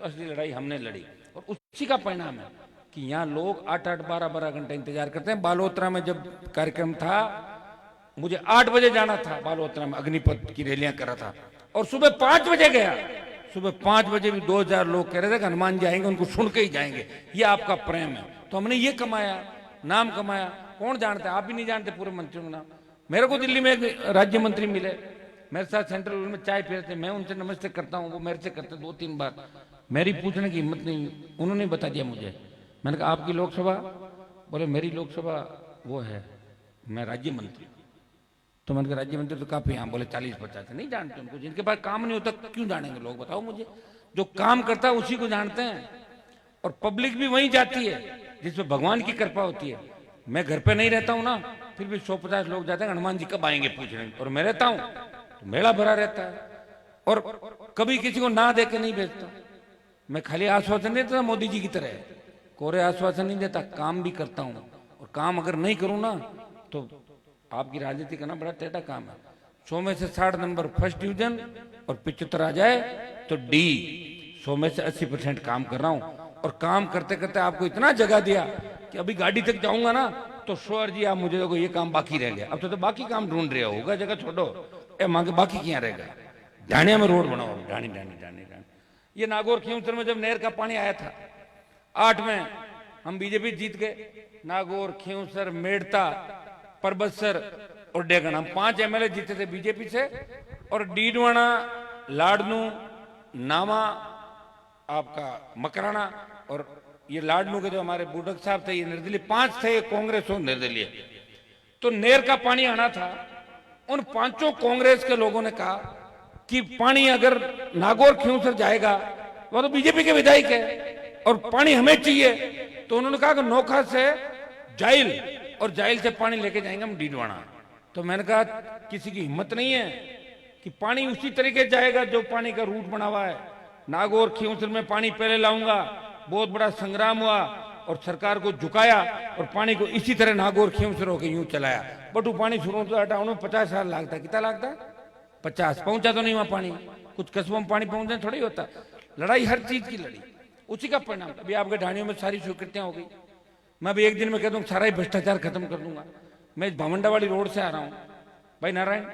असली लड़ाई हमने लड़ी और उसी का परिणाम है कि यहाँ लोग 8-8, 12-12 घंटे इंतजार करते हैं। बालोतरा में जब कार्यक्रम था, मुझे 8 बजे जाना था बालोतरा में, अग्निपथ की रैलियां कर रहा था और सुबह 5 बजे गया। सुबह 5 बजे भी 2000 लोग कह रहे थे कि हनुमान जी आएंगे, उनको सुन के ही जाएंगे। ये आपका प्रेम है। तो हमने ये कमाया, नाम कमाया। कौन जानता है? आप भी नहीं जानते पूरे मंत्रियों का नाम। मेरे को दिल्ली में एक राज्य मंत्री मिले, मेरे साथ सेंट्रल में चाय पीते, मैं उनसे नमस्ते करता हूँ, वो मेरे से करते 2-3 बार। मेरी पूछने की हिम्मत नहीं, उन्होंने बता दिया मुझे। मैंने कहा आपकी लोकसभा? बोले मेरी लोकसभा वो है, मैं राज्य मंत्री। तो मैंने कहा राज्य मंत्री तो काफी, यहाँ बोले 40-50 नहीं जानते उनको। जिनके पास काम नहीं होता क्यों जानेंगे लोग, बताओ मुझे। जो काम करता है उसी को जानते हैं। और पब्लिक भी वहीं जाती है जिसमें भगवान की कृपा होती है। मैं घर पे नहीं रहता हूं ना, फिर भी 150 लोग जाते हैं हनुमान जी कब आएंगे पूछने, और मैं रहता हूं तो मेला भरा रहता है। और कभी किसी को ना दे के नहीं भेजता। मैं खाली आश्वासन नहीं देता मोदी जी की तरह, कोरे आश्वासन नहीं देता, काम भी करता हूं। और काम अगर नहीं करूं ना तो आपकी राजनीति करना बड़ा टेढ़ा काम है। 100 में से 60 नंबर फर्स्ट डिवीजन और 75 आ जाए तो डी। 100 में से 80% काम कर रहा हूं। और काम करते करते आपको इतना जगह दिया कि अभी गाड़ी तक जाऊंगा ना तो श्योर जी आप मुझे देखो ये काम बाकी रह गया। अब तो बाकी काम ढूंढ रहे होगा, जगह छोड़ो, ए मांगे बाकी क्या रहेगा। ढाणिया में रोड बनाओ, ढाणी ढाणी ढाणी ढाणी। ये नागौर खींवसर में जब नहर का पानी आया था 8 में, हम बीजेपी जीत गए। नागौर, खींवसर, मेड़ता, परबतसर और डेगन, हम 5 एमएलए जीते थे बीजेपी से। और डीडवाना, लाडनू, नामा, आपका मकराना और ये लाडनू के जो हमारे बुडक साहब थे, ये निर्दलीय 5 थे, कांग्रेस और निर्दलीय। तो नहर का पानी आना था। उन 5 कांग्रेस के लोगों ने कहा कि पानी अगर नागौर खींवसर जाएगा, वो तो बीजेपी के विधायक है और पानी हमें चाहिए। तो उन्होंने कहा कि नोखा से जाइल और जाइल से पानी लेके जाएंगे हम डीडवाना। तो मैंने कहा किसी की हिम्मत नहीं है कि पानी उसी तरीके जाएगा जो पानी का रूट बना हुआ है। नागौर खींवसर में पानी पहले लाऊंगा, बहुत बड़ा संग्राम हुआ और सरकार को झुकाया और पानी को इसी तरह नागौर खींवसर होकर यूं चलाया। बटू पानी शुरू तो हटाओ 50 साल लगता। कितना लगता? 50। पहुंचा तो नहीं वहां पानी, कुछ कस्बों में पानी पहुंचने थोड़ी होता। लड़ाई हर चीज की लड़ी, उसी का परिणाम। अभी आपके ढाणियों में सारी स्वीकृतियां हो गई। मैं अभी एक दिन में कह दूं सारा ही भ्रष्टाचार खत्म कर दूंगा। मैं भामुंडा वाली रोड से आ रहा हूं भाई नारायण,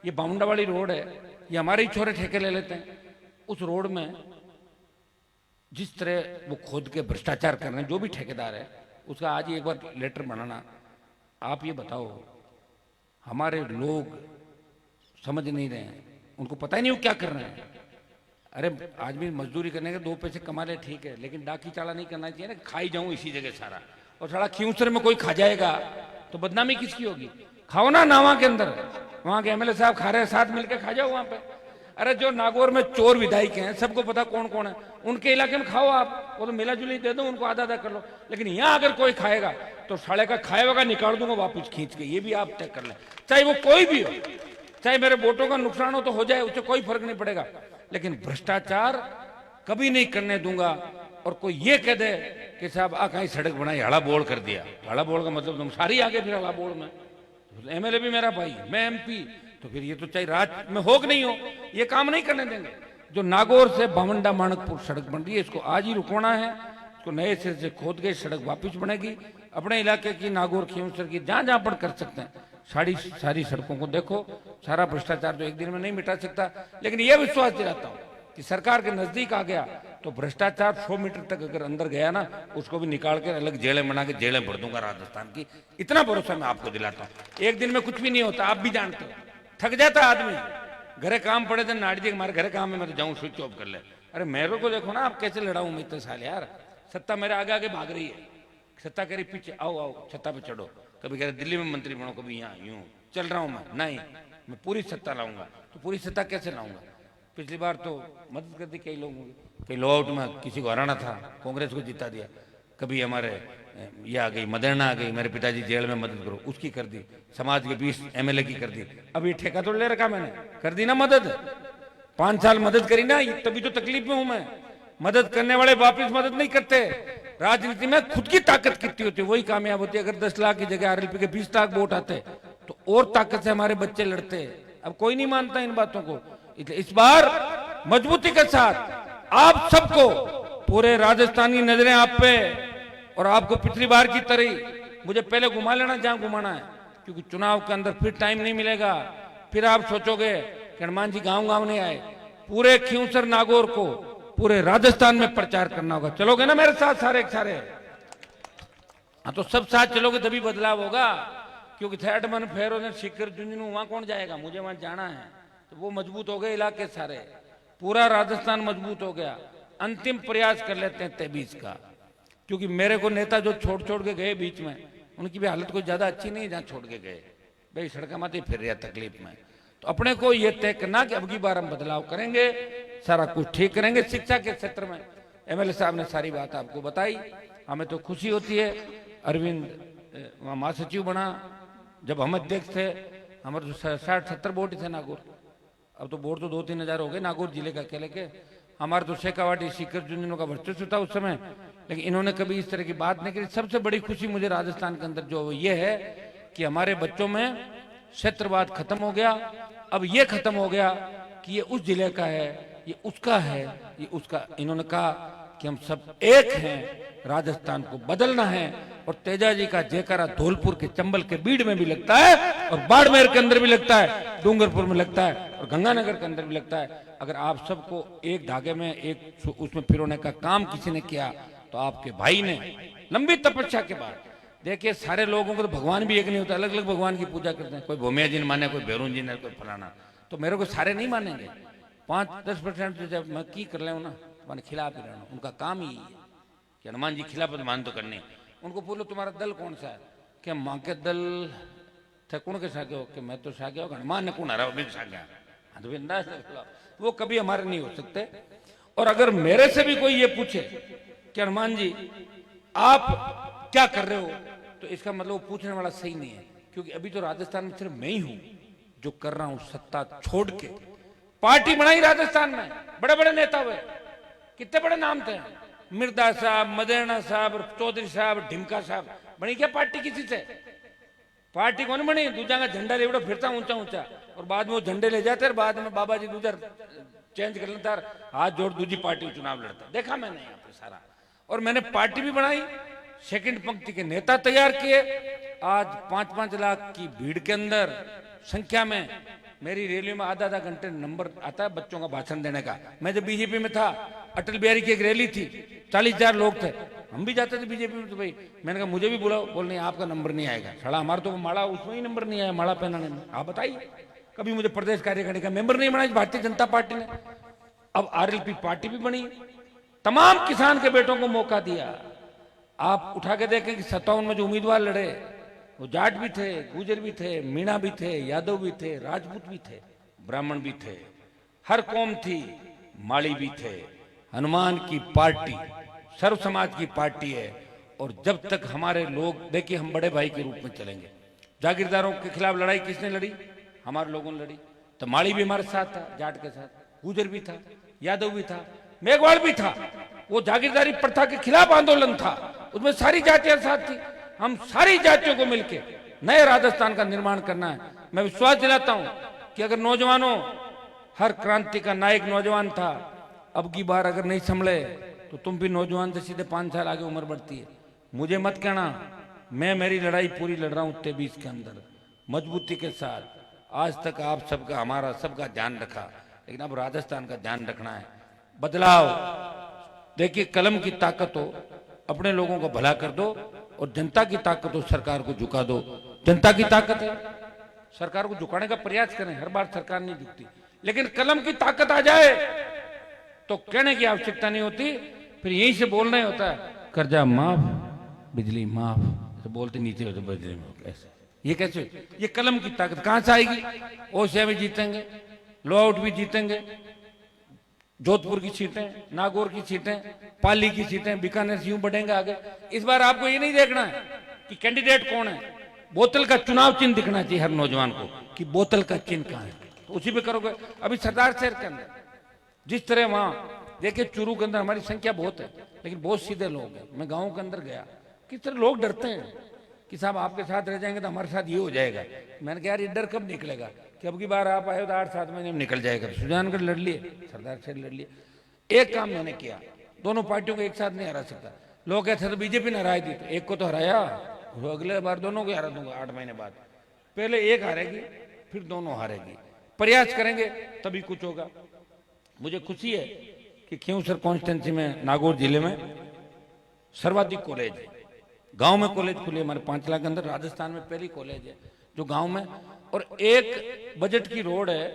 ये भामुंडा वाली रोड है, ये हमारे ही छोरे ठेके ले लेते हैं। उस रोड में जिस तरह वो खोद के भ्रष्टाचार कर रहे हैं, जो भी ठेकेदार है उसका आज ही एक बार लेटर बनाना। आप ये बताओ, हमारे लोग समझ नहीं रहे हैं, उनको पता ही नहीं वो क्या कर रहे हैं। अरे आदमी मजदूरी करने के 2 पैसे कमा ले ठीक है, लेकिन डाकी चाला नहीं करना चाहिए ना, खाई जाऊं इसी जगह सारा। और सारा खींवसर में कोई खा जाएगा तो बदनामी किसकी होगी? खाओ ना नावा के अंदर, वहां के एमएलए साहब खा रहे हैं, साथ मिलकर खा जाओ वहां पे। अरे जो नागौर में चोर विधायक हैं, सबको पता कौन कौन है, उनके इलाके में खाओ आप, वो तो मिला जुली दे दो उनको, आधा आधा कर लो। लेकिन यहाँ अगर कोई खाएगा तो साले का खाए होगा निकाल दूंगा वापस खींच के। ये भी आप तय कर लें, चाहे वो कोई भी हो, चाहे मेरे वोटों का नुकसान हो तो हो जाए, उससे कोई फर्क नहीं पड़ेगा। लेकिन भ्रष्टाचार कभी नहीं करने दूंगा। और कोई ये कह दे कि साहब आ कहीं सड़क बनाई, हड़ा बोल कर दिया। हड़ा बोल का मतलब तुम सारी आगे फिर हड़ा बोल में, एमएलए भी मेरा भाई, मैं एमपी, तो फिर ये तो चाहे राज में हो कि नहीं हो, ये काम नहीं करने देंगे। जो नागौर से भामुंडा माणकपुर सड़क बन रही है, इसको आज ही रुकवाना है। इसको नए सिरे से खोद के सड़क वापस बनेगी। अपने इलाके की, नागौर खींवसर की, जहां जहां पर कर सकते हैं सारी सड़कों को देखो। सारा भ्रष्टाचार तो एक दिन में नहीं मिटा सकता, लेकिन यह विश्वास दिलाता हूं कि सरकार के नजदीक आ गया तो भ्रष्टाचार 100 मीटर तक अगर अंदर गया ना, उसको भी निकाल के अलग जेलें बना के जेलें भर दूंगा राजस्थान की। इतना भरोसा मैं आपको दिलाता हूं। एक दिन में कुछ भी नहीं होता, आप भी जानते हो। थक जाता आदमी, घरे काम पड़े थे, नाट जी हमारे घरे काम है, मैं तो जाऊं स्विच ऑफ कर ले। अरे मेरे को देखो ना, आप कैसे लड़ाऊं मैं इतने साल यार। सत्ता मेरे आगे आगे भाग रही है, सत्ता कह रही पीछे आओ आओ छत्ता पे चढ़ो। कभी कह रहे दिल्ली में मंत्री बनो, कभी यहाँ यूं चल रहा हूं मैं। नहीं, मैं पूरी सत्ता लाऊंगा। तो पूरी सत्ता कैसे लाऊंगा? पिछली बार तो मदद कर दी कई लोगों की, कई लो आउट में किसी को हराना था, कांग्रेस को जिता दिया। कभी हमारे ये आ गई मदरना आ गई, मेरे पिताजी जेल में मदद करो, उसकी कर दी। समाज के 20 एमएलए की कर दी। अब ये ठेका तो ले रखा मैंने, कर दी ना मदद। 5 साल मदद करी ना, तभी तो तकलीफ में हूं मैं। मदद करने वाले वापिस मदद नहीं करते। राजनीति में खुद की ताकत कितनी होती है वही कामयाब होती है। अगर 10 लाख की जगह आरएलपी के 20 लाख वोट आते तो और ताकत से हमारे बच्चे लड़ते। अब कोई नहीं मानता इन बातों को। इस बार मजबूती के साथ आप सबको पूरे राजस्थान की नजरें आप पे, और आपको पिछली बार की तरह मुझे पहले घुमा लेना जहां घुमाना है, क्योंकि चुनाव के अंदर फिर टाइम नहीं मिलेगा। फिर आप सोचोगे कि हनुमान जी गांव गांव नहीं आए। पूरे खींवसर नागौर को पूरे राजस्थान में प्रचार करना होगा। चलोगे ना मेरे साथ सारे सारे? हाँ, तो सब साथ चलोगे तभी बदलाव होगा। क्योंकि थेट मन फेरो ने शिखर झुंझुनू, वहां कौन जाएगा? मुझे वहां जाना है। तो वो मजबूत हो गए इलाके सारे, पूरा राजस्थान मजबूत हो गया। अंतिम प्रयास कर लेते हैं 23 का, क्योंकि मेरे को नेता जो छोड़ छोड़ के गए बीच में, उनकी भी हालत कोई ज्यादा अच्छी नहीं जहां छोड़ के गए। भाई सड़क माते फिर रहा तकलीफ में। तो अपने को ये तय करना कि अब की बार हम बदलाव करेंगे, सारा कुछ ठीक करेंगे। शिक्षा के क्षेत्र में एमएलए साहब ने सारी बात आपको बताई, हमें तो खुशी होती है। अरविंद वहाँ महासचिव बना, जब हम अध्यक्ष थे हमारे तो 60-70 वोट थे नागौर। अब तो वोट तो 2-3 हजार हो गए नागौर जिले का अकेले के। हमारे तो शेखावाटी शिखर झुंझुनू का वर्चस्व था उस समय, लेकिन इन्होंने कभी इस तरह की बात नहीं करी। सबसे बड़ी खुशी मुझे राजस्थान के अंदर जो ये है कि हमारे बच्चों में क्षेत्रवाद खत्म हो गया। अब ये खत्म हो गया कि ये उस जिले का है, ये उसका है, ये उसका। इन्होंने कहा कि हम सब एक हैं, राजस्थान को बदलना है। और तेजा जी का जयकारा धौलपुर के चंबल के बीड़ में भी लगता है, और बाड़मेर के अंदर भी लगता है, डूंगरपुर में लगता है, और गंगानगर के अंदर भी लगता है। अगर आप सबको एक धागे में एक उसमें पिरोने का काम किसी ने किया, तो आपके भाई ने लंबी तपस्या के बाद, देखिए सारे लोगों को तो भगवान भी एक नहीं होता, अलग अलग भगवान की पूजा करते हैं। कोई भूमिया जी ने माने, कोई भैरून जी ने, कोई फलाना। तो मेरे को सारे नहीं मानेंगे। 5-10% जब मैं की कर ले ना, मैंने खिला भी रहना, उनका काम ही है कि हनुमान जी खिलाफत मान तो करनी। उनको बोलो तुम्हारा दल कौन सा है? कि माँ के दल थे कौन के सागे हो? कि मैं तो सागे हो, हनुमान ने कौन हरा भी सागे। हाँ तो बिंदास वो कभी हमारे नहीं हो सकते। और अगर मेरे से भी कोई ये पूछे कि हनुमान जी आप क्या कर रहे हो, तो इसका मतलब वो पूछने वाला सही नहीं है। क्योंकि अभी तो राजस्थान में सिर्फ मैं ही हूं जो कर रहा हूं सत्ता छोड़ के। पार्टी बनाई राजस्थान में, बड़े बड़े नेता हुए, कितने बड़े नाम थे, मिर्दा साहब, मदेना साहब, चौधरी साहब, ढिमका साहब। बनी क्या पार्टी किसी से? पार्टी कौन बनी? दूजा का झंडा ले फिरता ऊंचा ऊंचा, और बाद में वो झंडे ले जाते, और बाद में बाबा जी दूजा चेंज कर लेता, हाथ जोड़ दूसरी पार्टी चुनाव लड़ता। देखा मैंने यहाँ पे सारा। और मैंने पार्टी भी बनाई, सेकंड पंक्ति के नेता तैयार किए। आज 5-5 लाख की भीड़ के अंदर संख्या में मेरी रैलियों में आधा घंटे नंबर आता है बच्चों का भाषण देने का। मैं जब बीजेपी में था, अटल बिहारी की एक रैली थी, 40,000 लोग थे, हम भी जाते थे बीजेपी में। तो भाई मैंने कहा मुझे भी बुलाओ, बोल नहीं आपका नंबर नहीं आएगा। साला हमारा तो माला उसमें ही नंबर नहीं आया, माला पहनाने में। आप बताइए, कभी मुझे प्रदेश कार्यकारिणी का मेंबर नहीं बनाया भारतीय जनता पार्टी ने। अब आरएलपी पार्टी भी बनी, तमाम किसान के बेटों को मौका दिया। आप उठा के देखें कि 57 में जो उम्मीदवार लड़े, वो जाट भी थे, गुजर भी थे, मीणा भी थे, यादव भी थे, राजपूत भी थे, ब्राह्मण भी थे, हर कौम थी, माली भी थे। हनुमान की पार्टी सर्व समाज की पार्टी है। और जब तक हमारे लोग, देखिए हम बड़े भाई के रूप में चलेंगे। जागीरदारों के खिलाफ लड़ाई किसने लड़ी? हमारे लोगों ने लड़ी। तो माली भी हमारे साथ था, जाट के साथ, गुजर भी था, यादव भी था, मेघवाल भी था। वो जागीरदारी प्रथा के खिलाफ आंदोलन था, उसमें सारी जातियां साथ थी। हम सारी जातियों को मिलकर नए राजस्थान का निर्माण करना है। मैं विश्वास दिलाता हूं कि अगर नौजवानों, हर क्रांति का नायक नौजवान था, अब की बार अगर नहीं संभले तो तुम भी नौजवान से सीधे 5 साल आगे उम्र बढ़ती है। मुझे मत कहना, मैं मेरी लड़ाई पूरी लड़ रहा हूं 23 के अंदर मजबूती के साथ। आज तक आप सबका, हमारा सबका ध्यान रखा, लेकिन अब राजस्थान का ध्यान रखना है। बदलाव, देखिए कलम की ताकत हो, अपने लोगों को भला कर दो, और जनता की ताकत हो, सरकार को झुका दो। जनता की ताकत है, सरकार को झुकाने का प्रयास करें, हर बार सरकार नहीं झुकती, लेकिन कलम की ताकत आ जाए तो कहने की आवश्यकता नहीं होती। फिर यहीं से बोलना ही होता है, कर्जा माफ, बिजली माफ, तो बोलते नीचे होते बिजली माफ। ऐसे ये कैसे? ये कलम की ताकत कहां से आएगी? ओसिया में जीतेंगे, लो आउट भी जीतेंगे, जोधपुर की सीटें, नागौर की सीटें, पाली की सीटें, बीकानेर से यूं बढ़ेंगे आगे। इस बार आपको ये नहीं देखना है कि कैंडिडेट कौन है, बोतल का चुनाव चिन्ह दिखना चाहिए हर नौजवान को कि बोतल का चिन्ह कहां है, तो उसी पे करोगे। अभी सरदार शहर के अंदर जिस तरह, वहां देखिए चूरू के अंदर हमारी संख्या बहुत है, लेकिन बहुत सीधे लोग हैं। मैं गाँव के अंदर गया, किस तरह लोग डरते हैं कि साहब आपके साथ रह जाएंगे तो हमारे साथ ये हो जाएगा। मैंने कहा यार ये डर कब निकलेगा? कि अब की बार आप आए तो 8-7 महीने में निकल जाएगा। सुजानगढ़ लड़ लिए, सरदार शहर लड़ लिए। एक काम मैंने किया, दोनों पार्टियों को एक साथ नहीं हरा सकता। लोग कहते तो बीजेपी ने हराई दी, तो एक को तो हराया, वो अगले बार दोनों को हरा दूंगा 8 महीने बाद। पहले एक हारेगी फिर दोनों हारेगी, प्रयास करेंगे तभी कुछ होगा। मुझे खुशी है कि खींवसर कॉन्स्टिट्यूंसी में नागौर जिले में सर्वाधिक कॉलेज है, गांव में कॉलेज खुले हमारे 5 लाख के अंदर, राजस्थान में पहली कॉलेज है जो गांव में। और एक बजट की रोड है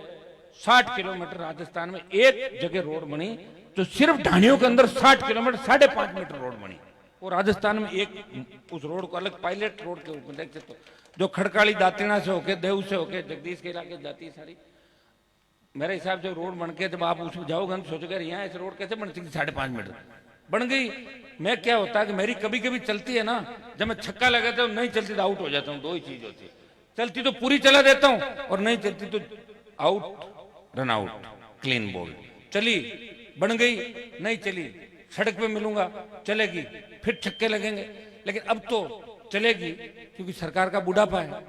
60 किलोमीटर, राजस्थान में एक जगह रोड बनी जो सिर्फ ढाणियों के अंदर 60 किलोमीटर 5.5 मीटर रोड बनी, और राजस्थान में एक उस रोड को अलग पायलट रोड के रूप में देख सकते हो, जो खड़काली दातिना से होके देव से होके जगदीश के इलाके जाती है सारी। मेरे हिसाब से रोड बन के जब आप उसमें जाओगे तो सोचोगे यहाँ ऐसे रोड कैसे बन सकती, 5.5 मीटर बन गई। मैं क्या होता है कि मेरी कभी कभी चलती है ना, जब मैं छक्का लगाता हूँ नहीं चलती तो आउट हो जाता हूँ, दो ही चीज होती है, चलती तो पूरी चला देता हूँ और नहीं चलती तो out run out clean ball. चली बन गई, नहीं चली सड़क पे मिलूंगा चलेगी, फिर छक्के लगेंगे। लेकिन अब तो चलेगी क्योंकि सरकार का बुढ़ापा है,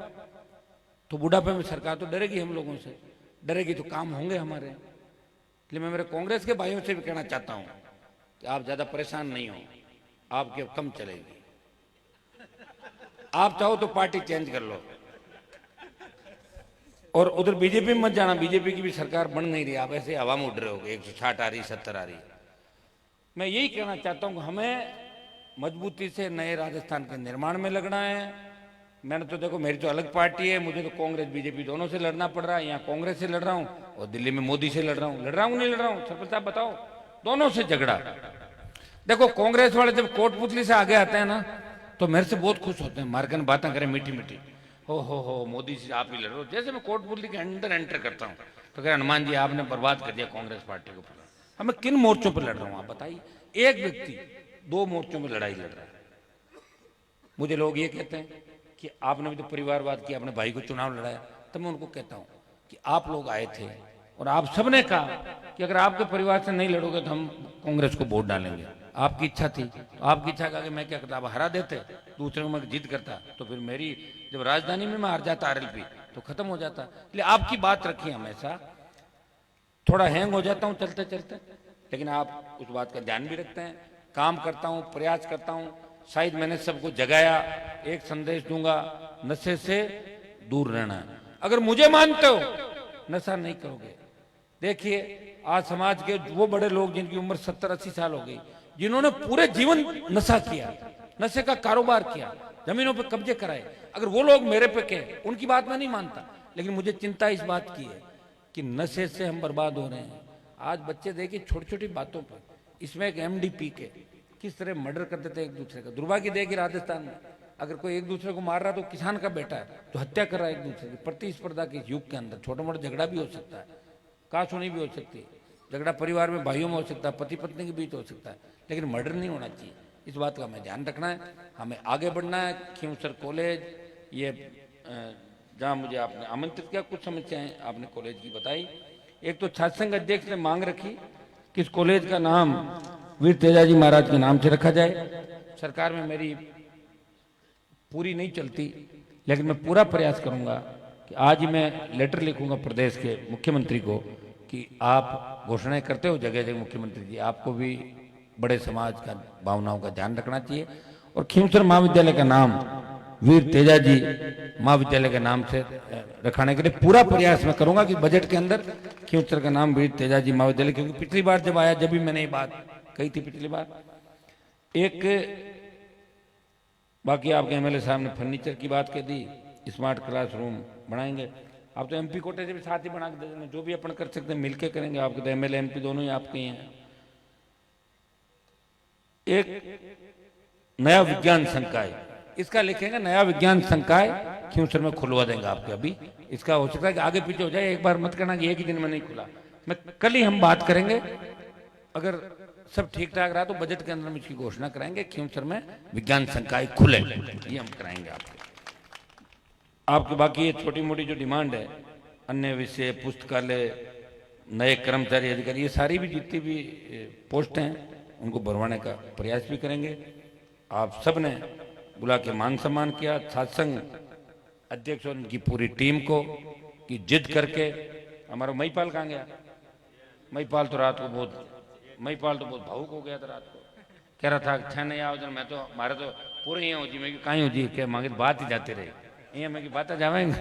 तो बुढ़ापे में सरकार तो डरेगी हम लोगों से, डरेगी तो काम होंगे हमारे। इसलिए मैं मेरे कांग्रेस के भाइयों से भी कहना चाहता हूं कि आप ज्यादा परेशान नहीं हो, आपके कम चलेगी। आप चाहो तो पार्टी चेंज कर लो, और उधर बीजेपी में मत जाना, बीजेपी की भी सरकार बन नहीं रही, आप ऐसे हवा में उड़ रहे हो, 160 आ रही 70 आ रही। मैं यही कहना चाहता हूं कि हमें मजबूती से नए राजस्थान के निर्माण में लगना है। मैंने तो देखो मेरी तो अलग पार्टी है, मुझे तो कांग्रेस बीजेपी दोनों से लड़ना पड़ रहा है, यहाँ कांग्रेस से लड़ रहा हूँ और दिल्ली में मोदी से लड़ रहा हूँ नहीं लड़ रहा हूँ, सरपंच साहब बताओ, दोनों से झगड़ा। देखो कांग्रेस वाले जब कोटपुतली से आगे आते हैं ना तो मेरे से बहुत खुश होते हैं, मार्गन बातें करें मीठी मीठी, हो मोदी से आप ही लड़ रहे हो। जैसे मैं कोटपुतली के अंदर एंटर करता हूँ तो कह हनुमान जी आपने बर्बाद कर दिया कांग्रेस पार्टी को। अब मैं किन मोर्चों पर लड़ रहा हूँ आप बताइए, एक व्यक्ति 2 मोर्चों में लड़ाई लड़ रहा है। मुझे लोग ये कहते हैं कि आपने भी तो परिवारवाद किया, अपने भाई को चुनाव लड़ाया, तब मैं उनको कहता हूं कि आप लोग आए थे और आप सबने कहा कि अगर आपके परिवार से नहीं लड़ोगे तो हम कांग्रेस को वोट डालेंगे। आपकी इच्छा थी, तो आपकी इच्छा का कि मैं क्या करता, आप हरा देते, दूसरे को मैं जिद करता, तो फिर मेरी जब राजधानी में मैं हार जाता आरएलपी तो खत्म हो जाता। इसलिए आपकी बात रखिए हमेशा, थोड़ा हैंग हो जाता हूं चलते चलते, लेकिन आप उस बात का ध्यान भी रखते हैं। काम करता हूं, प्रयास करता हूं, शायद मैंने सबको जगाया, एक संदेश दूंगा, नशे से दूर रहना है। अगर मुझे मानते हो नशा नहीं करोगे। देखिए आज समाज के वो बड़े लोग जिनकी उम्र 70-80 साल हो गई, जिन्होंने पूरे जीवन नशा किया, नशे का कारोबार किया, जमीनों पर कब्जे कराए, अगर वो लोग मेरे पे कहे, उनकी बात मैं नहीं मानता, लेकिन मुझे चिंता इस बात की है कि नशे से हम बर्बाद हो रहे हैं। आज बच्चे देखिए छोटी छोटी बातों पर, इसमें एक एमडी पी के किस तरह मर्डर कर देते हैं एक दूसरे का। दुर्भाग्य देखिए राजस्थान में अगर कोई एक दूसरे को मार रहा है तो किसान का बेटा है जो हत्या कर रहा है एक दूसरे की। प्रतिस्पर्धा के युग के अंदर छोटा मोटा झगड़ा भी हो सकता है, काशुनी भी हो सकती है, झगड़ा परिवार में भाइयों में हो सकता है, पति पत्नी के बीच हो सकता है, लेकिन मर्डर नहीं होना चाहिए। इस बात का हमें ध्यान रखना है, हमें आगे बढ़ना है। खींवसर कॉलेज ये जहाँ मुझे आपने आमंत्रित किया, कुछ समस्याएं आपने कॉलेज की बताई। एक तो छात्र संघ अध्यक्ष ने मांग रखी कि इस कॉलेज का नाम वीर तेजाजी महाराज के नाम से रखा जाए। सरकार में मेरी पूरी नहीं चलती, लेकिन मैं पूरा प्रयास करूंगा कि आज ही मैं लेटर लिखूंगा प्रदेश के मुख्यमंत्री को कि आप घोषणाएं करते हो जगह जगह, मुख्यमंत्री जी आपको भी बड़े समाज का भावनाओं का ध्यान रखना चाहिए, और खींवसर महाविद्यालय का नाम वीर तेजाजी महाविद्यालय के नाम से रखाने के लिए पूरा प्रयास मैं करूंगा कि बजट के अंदर खींवसर का नाम वीर तेजाजी महाविद्यालय, क्योंकि पिछली बार जब आया जब भी मैंने ये बात कही थी पिछली बार। एक बाकी आपके एमएलए साहब ने फर्नीचर की बात कह दी, स्मार्ट क्लासरूम बनाएंगे। आप तो एमपी कोटे से भी साथ ही बना के दे देना, जो भी अपन कर सकते हैं मिलके करेंगे। आपके तो एमएलए एमपी दोनों ही आपके हैं। एक नया विज्ञान संकाय, इसका लिखेंगे नया विज्ञान संकाय खींवसर में खुलवा देंगे आपके। अभी इसका हो सकता है कि आगे पीछे हो जाए, एक बार मत करना कि एक ही दिन में नहीं खुला। मैं कल ही हम बात करेंगे, अगर सब ठीक ठाक रहा तो बजट के अंदर हम इसकी घोषणा कराएंगे, खींवसर में विज्ञान संकाय खुले, ये हम कराएंगे आपके। बाकी ये छोटी मोटी जो डिमांड है, अन्य विषय, पुस्तकालय, नए कर्मचारी अधिकारी, ये सारी भी जितनी भी पोस्ट हैं उनको भरवाने का प्रयास भी करेंगे। आप सब ने बुला के मान सम्मान किया, सत्संग अध्यक्ष और उनकी पूरी टीम को कि जिद करके। हमारा महिपाल कहाँ गया? महिपाल तो रात को बहुत महिपाल तो बहुत भावुक हो गया था रात को, कह रहा था अच्छा नहीं आओ जन, मैं तो मारे तो पूरे यहाँ हो जी, मैं कहीं हो जी क्या मांगे बात ही जाती रही यहाँ मैं की बात जावेंगे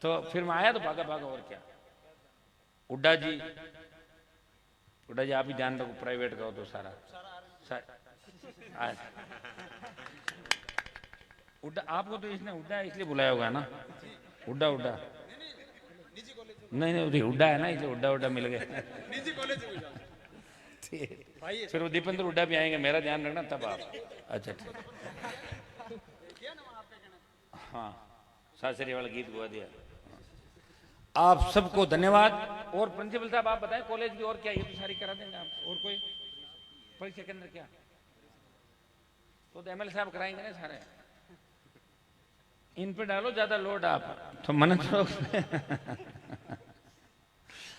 तो फिर मैं आया तो भागा भागा, और क्या। उड्डा जी आप ही जान रखो, प्राइवेट का हो तो सारा उड्डा आपको तो इसने उड्डा इसलिए बुलाया होगा ना, उड्डा नहीं उड्डा है ना, इसलिए उड्डा मिल गया फिर वो दीपेंद्र उड्डा भी आएंगे, मेरा ध्यान रखना तब आप। अच्छा ठीक, हाँ सासरी वाला गीत गुआ दिया। आप सबको धन्यवाद। और प्रिंसिपल साहब आप बताएं कॉलेज की और क्या, ये तो सारी करा देंगे आप, और कोई परीक्षा केंद्र क्या, तो एमएल साहब कराएंगे ना सारे, इन पे डालो ज्यादा लोड आप, तो मन तो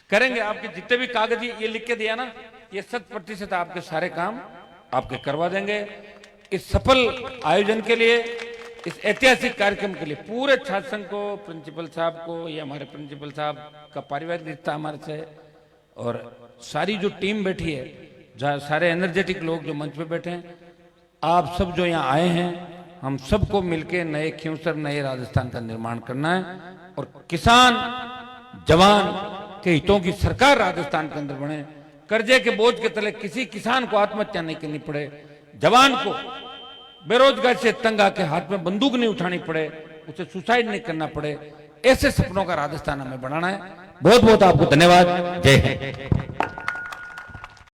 करेंगे। आपके जितने भी कागज ये लिख के दिया ना, ये 100% आपके सारे काम आपके करवा देंगे। इस सफल आयोजन के लिए, इस ऐतिहासिक कार्यक्रम के लिए पूरे छात्र संघ को, प्रिंसिपल साहब को, ये हमारे प्रिंसिपल साहब का पारिवारिक रिश्ता हमारे से, और सारी जो टीम बैठी है, जहाँ सारे एनर्जेटिक लोग जो मंच पे बैठे हैं, आप सब जो यहाँ आए हैं, हम सबको मिलके नए खिंवसर, नए राजस्थान का निर्माण करना है। और किसान जवान के हितों की सरकार राजस्थान के अंदर बने, कर्जे के बोझ के तले किसी किसान को आत्महत्या नहीं करनी पड़े, जवान को बेरोजगार से तंग आके हाथ में बंदूक नहीं उठानी पड़े, उसे सुसाइड नहीं करना पड़े, ऐसे सपनों का राजस्थान हमें बनाना है। बहुत बहुत आपको धन्यवाद। जय हिंद।